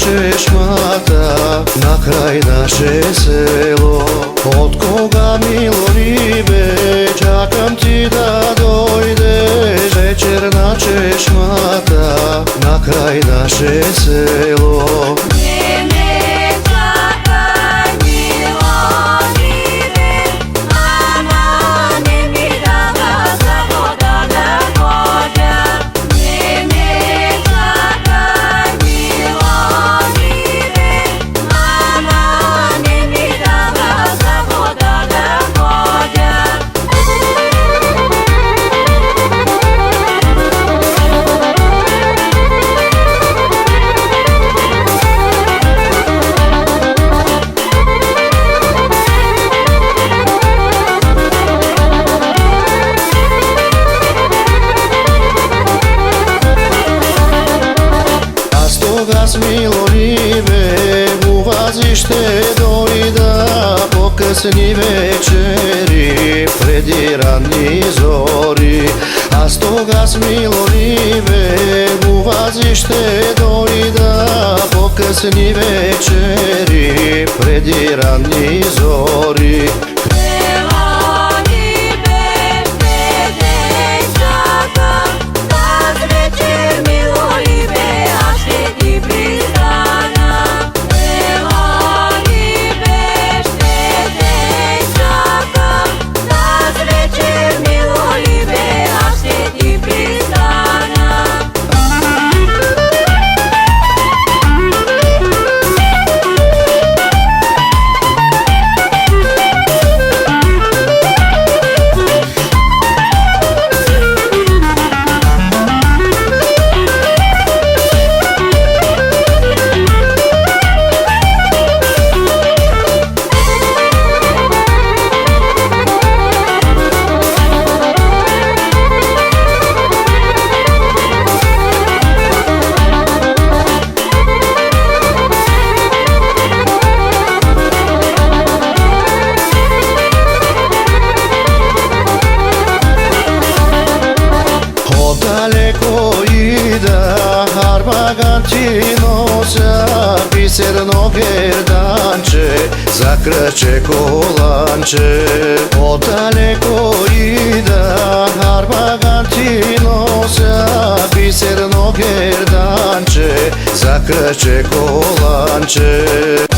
чешмата, на край наше село. От кога, мило рибе, чакам ти да дойдеш. Вечер на чешмата, на край наше село. Аз, мило рибе, у вас и ще дойда по късни вечери, преди ранни зори. Аз тогас, мило рибе, у вас и ще дойда по късни вечери, преди ранни зори. Далеко ида, арбаган ти нося, бисерно герданче, за кръче коланче. Отдалеко ида, арбаган ти нося, бисерно герданче, за кръче коланче.